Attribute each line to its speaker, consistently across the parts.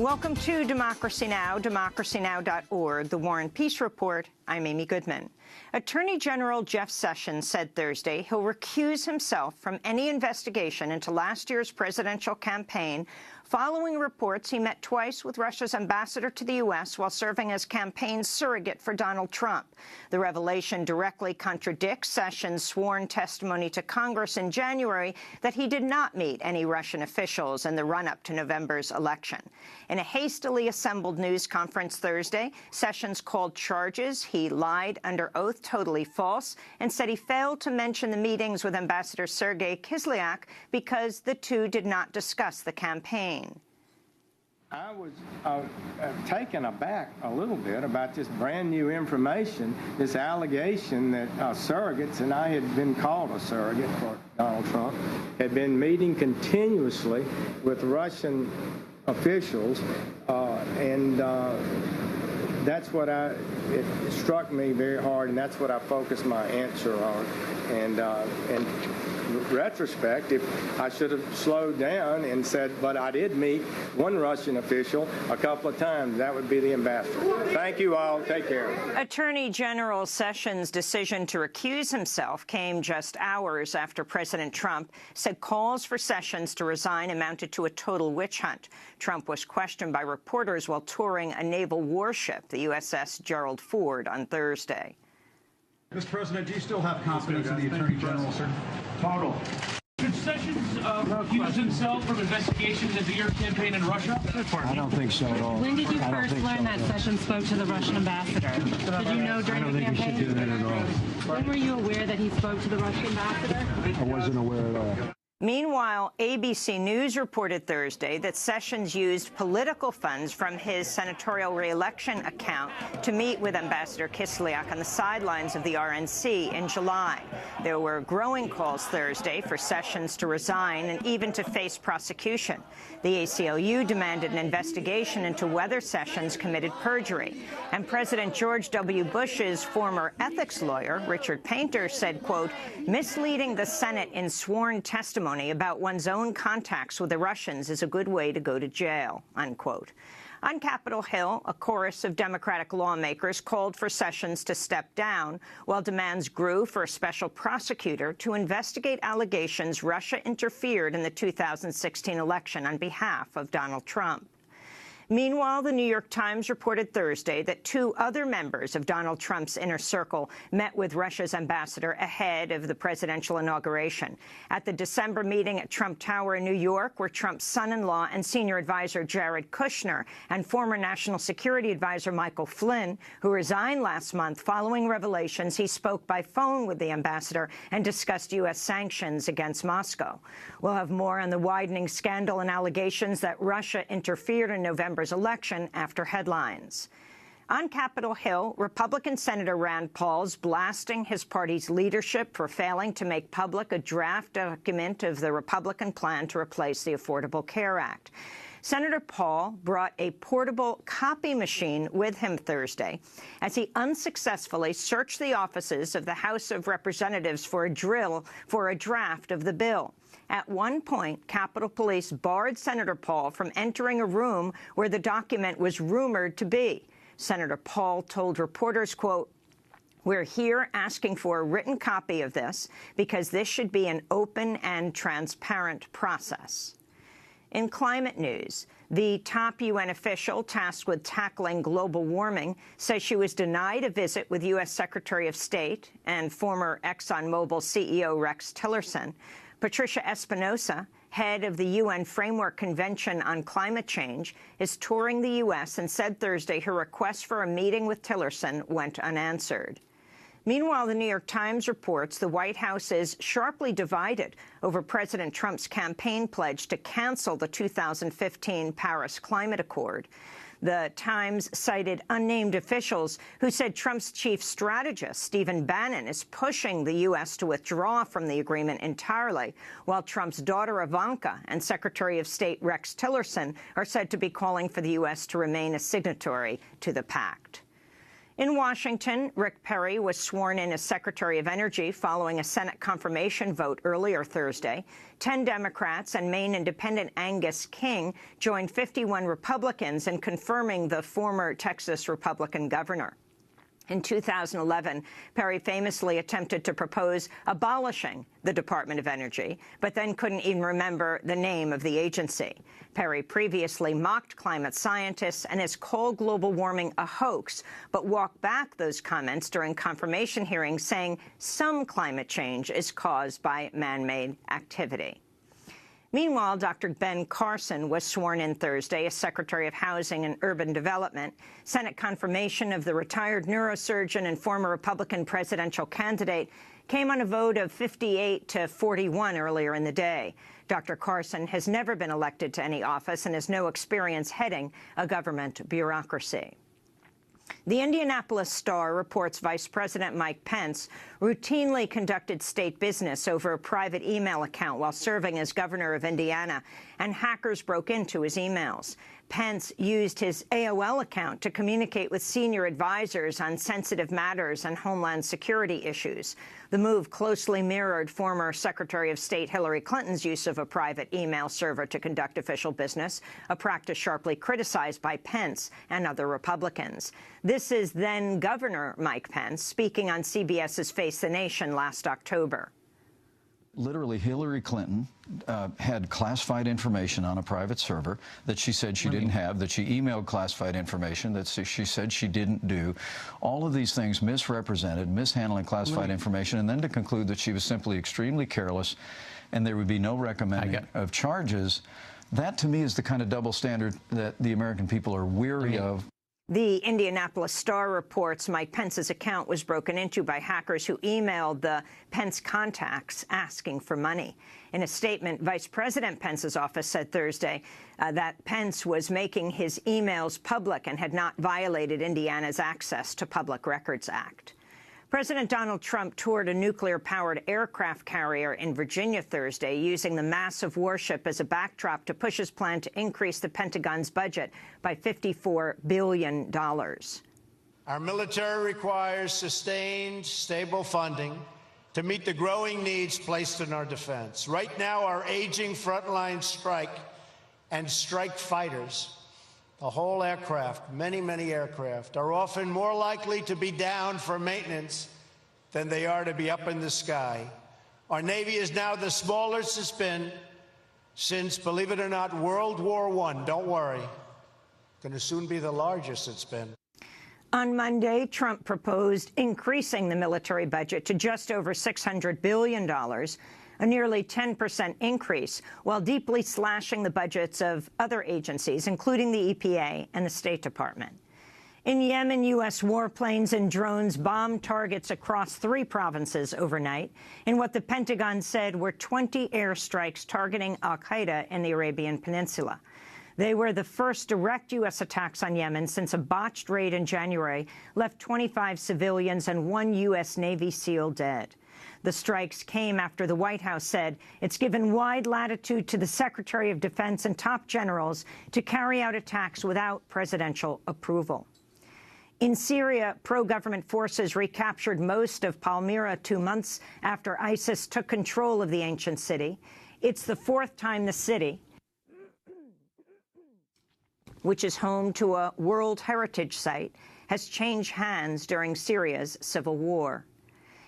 Speaker 1: Welcome to Democracy Now!, democracynow.org, The War and Peace Report. I'm Amy Goodman. Attorney General Jeff Sessions said Thursday he'll recuse himself from any investigation into last year's presidential campaign following reports he met twice with Russia's ambassador to the U.S. while serving as campaign surrogate for Donald Trump. The revelation directly contradicts Sessions' sworn testimony to Congress in January that he did not meet any Russian officials in the run-up to November's election. In a hastily assembled news conference Thursday, Sessions called charges he lied under oath totally false and said he failed to mention the meetings with Ambassador Sergei Kislyak because the two did not discuss the campaign.
Speaker 2: I was taken aback a little bit about this brand new information, this allegation that surrogates, and I had been called a surrogate for Donald Trump, had been meeting continuously with Russian officials, and that's what it struck me very hard, and that's what I focused my answer on. And retrospect, if I should have slowed down and said, but I did meet one Russian official a couple of times. That would be the ambassador. Thank you all. Take care.
Speaker 1: Attorney General Sessions' decision to recuse himself came just hours after President Trump said calls for Sessions to resign amounted to a total witch hunt. Trump was questioned by reporters while touring a naval warship, the USS Gerald Ford, on Thursday.
Speaker 3: Mr. President, do you still have confidence in the Attorney General, sir? Total.
Speaker 4: Should Sessions recuse himself from investigations into your campaign in Russia?
Speaker 3: I don't think so at all.
Speaker 5: When did you first learn that Sessions spoke to the Russian ambassador? Did you know during the campaign?
Speaker 3: I don't think he should do that at all.
Speaker 5: When were you aware that he spoke to the Russian ambassador?
Speaker 3: I wasn't aware at all.
Speaker 1: Meanwhile, ABC News reported Thursday that Sessions used political funds from his senatorial re-election account to meet with Ambassador Kislyak on the sidelines of the RNC in July. There were growing calls Thursday for Sessions to resign and even to face prosecution. The ACLU demanded an investigation into whether Sessions committed perjury. And President George W. Bush's former ethics lawyer, Richard Painter, said, quote, misleading the Senate in sworn testimony about one's own contacts with the Russians is a good way to go to jail, unquote. On Capitol Hill, a chorus of Democratic lawmakers called for Sessions to step down, while demands grew for a special prosecutor to investigate allegations Russia interfered in the 2016 election on behalf of Donald Trump. Meanwhile, the New York Times reported Thursday that two other members of Donald Trump's inner circle met with Russia's ambassador ahead of the presidential inauguration. At the December meeting at Trump Tower in New York, where Trump's son-in-law and senior advisor Jared Kushner and former National Security Advisor Michael Flynn, who resigned last month following revelations he spoke by phone with the ambassador and discussed U.S. sanctions against Moscow. We'll have more on the widening scandal and allegations that Russia interfered in November's election after headlines. On Capitol Hill, Republican Senator Rand Paul's blasting his party's leadership for failing to make public a draft document of the Republican plan to replace the Affordable Care Act. Senator Paul brought a portable copy machine with him Thursday as he unsuccessfully searched the offices of the House of Representatives for a draft of the bill. At one point, Capitol Police barred Senator Paul from entering a room where the document was rumored to be. Senator Paul told reporters, quote, we're here asking for a written copy of this because this should be an open and transparent process. In climate news, the top UN official tasked with tackling global warming says she was denied a visit with U.S. Secretary of State and former ExxonMobil CEO Rex Tillerson. Patricia Espinosa, head of the UN Framework Convention on Climate Change, is touring the U.S. and said Thursday her request for a meeting with Tillerson went unanswered. Meanwhile, the New York Times reports the White House is sharply divided over President Trump's campaign pledge to cancel the 2015 Paris Climate Accord. The Times cited unnamed officials who said Trump's chief strategist, Stephen Bannon, is pushing the U.S. to withdraw from the agreement entirely, while Trump's daughter Ivanka and Secretary of State Rex Tillerson are said to be calling for the U.S. to remain a signatory to the pact. In Washington, Rick Perry was sworn in as Secretary of Energy following a Senate confirmation vote earlier Thursday. 10 Democrats and Maine Independent Angus King joined 51 Republicans in confirming the former Texas Republican governor. In 2011, Perry famously attempted to propose abolishing the Department of Energy, but then couldn't even remember the name of the agency. Perry previously mocked climate scientists and has called global warming a hoax, but walked back those comments during confirmation hearings, saying some climate change is caused by man-made activity. Meanwhile, Dr. Ben Carson was sworn in Thursday as Secretary of Housing and Urban Development. Senate confirmation of the retired neurosurgeon and former Republican presidential candidate came on a vote of 58 to 41 earlier in the day. Dr. Carson has never been elected to any office and has no experience heading a government bureaucracy. The Indianapolis Star reports Vice President Mike Pence routinely conducted state business over a private email account while serving as governor of Indiana, and hackers broke into his emails. Pence used his AOL account to communicate with senior advisors on sensitive matters and homeland security issues. The move closely mirrored former Secretary of State Hillary Clinton's use of a private email server to conduct official business, a practice sharply criticized by Pence and other Republicans. This is then-Governor Mike Pence speaking on CBS's Face the Nation last October.
Speaker 6: Literally, Hillary Clinton had classified information on a private server that she said she didn't have, that she emailed classified information that she said she didn't do. All of these things misrepresented, mishandling classified information, and then to conclude that she was simply extremely careless and there would be no recommending of charges. That, to me, is the kind of double standard that the American people are weary of.
Speaker 1: The Indianapolis Star reports Mike Pence's account was broken into by hackers who emailed the Pence contacts asking for money. In a statement, Vice President Pence's office said Thursday that Pence was making his emails public and had not violated Indiana's Access to Public Records Act. President Donald Trump toured a nuclear-powered aircraft carrier in Virginia Thursday, using the massive warship as a backdrop to push his plan to increase the Pentagon's budget by $54 billion.
Speaker 7: Our military requires sustained, stable funding to meet the growing needs placed in our defense. Right now, our aging frontline strike and strike fighters, the whole aircraft, many, many aircraft, are often more likely to be down for maintenance than they are to be up in the sky. Our Navy is now the smallest it's been since, believe it or not, World War I. Don't worry. Going to soon be the largest it's been.
Speaker 1: On Monday, Trump proposed increasing the military budget to just over $600 billion, a nearly 10% increase, while deeply slashing the budgets of other agencies, including the EPA and the State Department. In Yemen, U.S. warplanes and drones bombed targets across 3 provinces overnight in what the Pentagon said were 20 airstrikes targeting al-Qaeda in the Arabian Peninsula. They were the first direct U.S. attacks on Yemen since a botched raid in January left 25 civilians and 1 U.S. Navy SEAL dead. The strikes came after the White House said it's given wide latitude to the Secretary of Defense and top generals to carry out attacks without presidential approval. In Syria, pro-government forces recaptured most of Palmyra 2 months after ISIS took control of the ancient city. It's the 4th time the city, which is home to a World Heritage Site, has changed hands during Syria's civil war.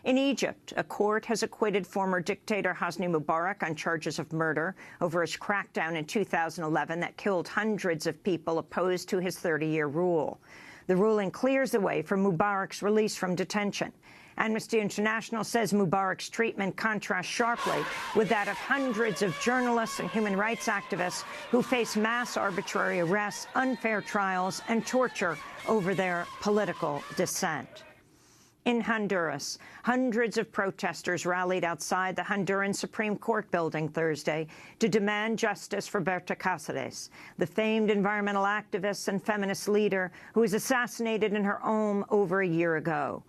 Speaker 1: In Egypt, a court has acquitted former dictator Hosni Mubarak on charges of murder over his crackdown in 2011 that killed hundreds of people opposed to his 30-year rule. The ruling clears the way for Mubarak's release from detention. Amnesty International says Mubarak's treatment contrasts sharply with that of hundreds of journalists and human rights activists who face mass arbitrary arrests, unfair trials, and torture over their political dissent. In Honduras, hundreds of protesters rallied outside the Honduran Supreme Court building Thursday to demand justice for Berta Cáceres, the famed environmental activist and feminist leader who was assassinated in her home over a year ago.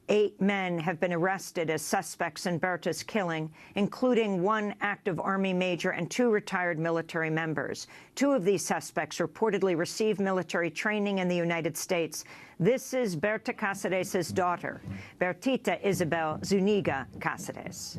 Speaker 1: 8 men have been arrested as suspects in Berta's killing, including 1 active Army major and 2 retired military members. 2 of these suspects reportedly received military training in the United States. This is Berta Cáceres' daughter, Bertita Isabel Zuniga Cáceres.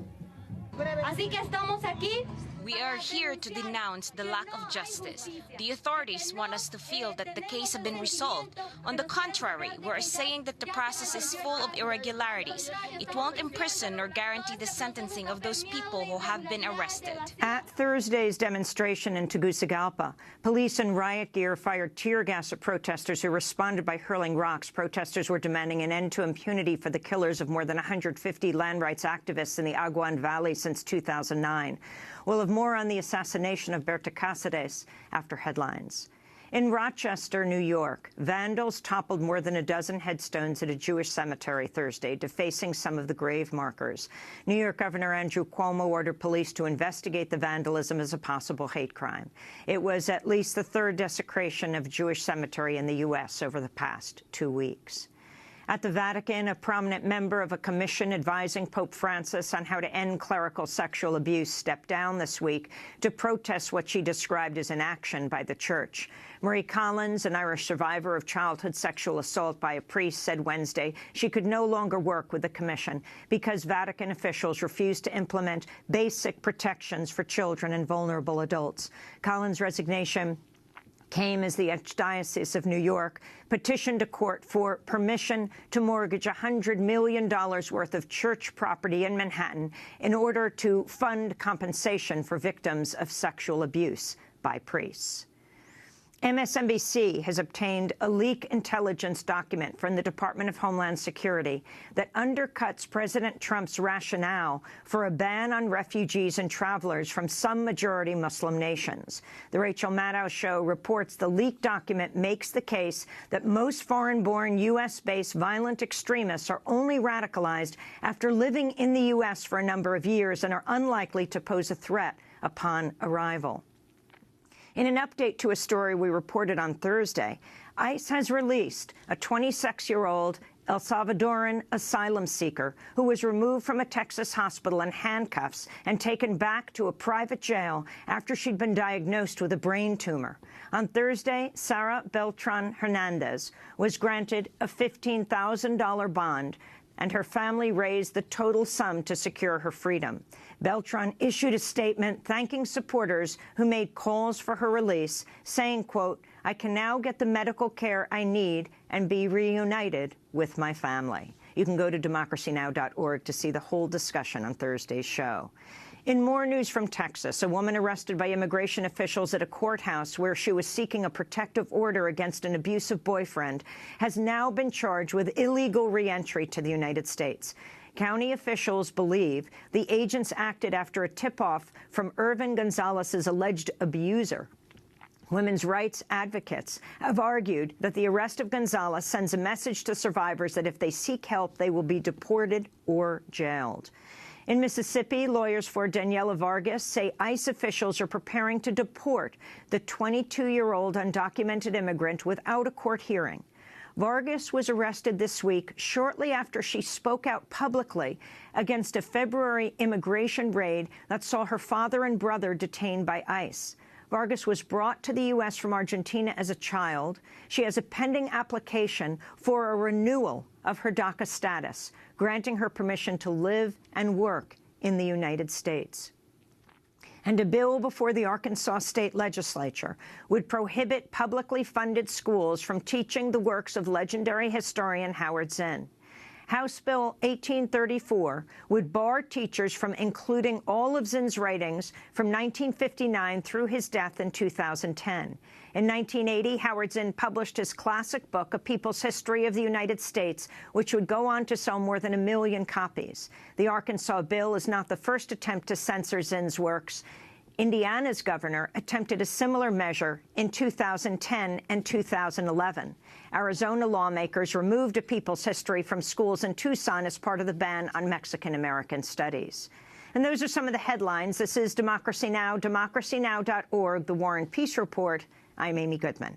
Speaker 8: Así que estamos aquí.
Speaker 9: We are here to denounce the lack of justice. The authorities want us to feel that the case has been resolved. On the contrary, we're saying that the process is full of irregularities. It won't imprison or guarantee the sentencing of those people who have been arrested.
Speaker 1: At Thursday's demonstration in Tegucigalpa, police in riot gear fired tear gas at protesters who responded by hurling rocks. Protesters were demanding an end to impunity for the killers of more than 150 land rights activists in the Aguan Valley since 2009. We'll have more on the assassination of Berta Cáceres after headlines. In Rochester, New York, vandals toppled more than a dozen headstones at a Jewish cemetery Thursday, defacing some of the grave markers. New York Governor Andrew Cuomo ordered police to investigate the vandalism as a possible hate crime. It was at least the 3rd desecration of a Jewish cemetery in the U.S. over the past 2 weeks. At the Vatican, a prominent member of a commission advising Pope Francis on how to end clerical sexual abuse stepped down this week to protest what she described as inaction by the Church. Marie Collins, an Irish survivor of childhood sexual assault by a priest, said Wednesday she could no longer work with the commission because Vatican officials refused to implement basic protections for children and vulnerable adults. Collins' resignation came as the Archdiocese of New York petitioned a court for permission to mortgage $100 million worth of church property in Manhattan in order to fund compensation for victims of sexual abuse by priests. MSNBC has obtained a leak intelligence document from the Department of Homeland Security that undercuts President Trump's rationale for a ban on refugees and travelers from some majority Muslim nations. The Rachel Maddow Show reports the leaked document makes the case that most foreign-born U.S.-based violent extremists are only radicalized after living in the U.S. for a number of years and are unlikely to pose a threat upon arrival. In an update to a story we reported on Thursday, ICE has released a 26-year-old El Salvadoran asylum seeker who was removed from a Texas hospital in handcuffs and taken back to a private jail after she'd been diagnosed with a brain tumor. On Thursday, Sara Beltran Hernandez was granted a $15,000 bond, and her family raised the total sum to secure her freedom. Beltran issued a statement thanking supporters who made calls for her release, saying, quote, "I can now get the medical care I need and be reunited with my family." You can go to democracynow.org to see the whole discussion on Thursday's show. In more news from Texas, a woman arrested by immigration officials at a courthouse where she was seeking a protective order against an abusive boyfriend has now been charged with illegal reentry to the United States. County officials believe the agents acted after a tip-off from Irvin Gonzalez's alleged abuser. Women's rights advocates have argued that the arrest of Gonzalez sends a message to survivors that if they seek help, they will be deported or jailed. In Mississippi, lawyers for Daniela Vargas say ICE officials are preparing to deport the 22-year-old undocumented immigrant without a court hearing. Vargas was arrested this week shortly after she spoke out publicly against a February immigration raid that saw her father and brother detained by ICE. Vargas was brought to the U.S. from Argentina as a child. She has a pending application for a renewal of her DACA status, granting her permission to live and work in the United States. And a bill before the Arkansas State Legislature would prohibit publicly funded schools from teaching the works of legendary historian Howard Zinn. House Bill 1834 would bar teachers from including all of Zinn's writings from 1959 through his death in 2010. In 1980, Howard Zinn published his classic book, A People's History of the United States, which would go on to sell more than 1 million copies. The Arkansas bill is not the first attempt to censor Zinn's works. Indiana's governor attempted a similar measure in 2010 and 2011. Arizona lawmakers removed A People's History from schools in Tucson as part of the ban on Mexican-American studies. And those are some of the headlines. This is Democracy Now!, democracynow.org, The War and Peace Report. I'm Amy Goodman.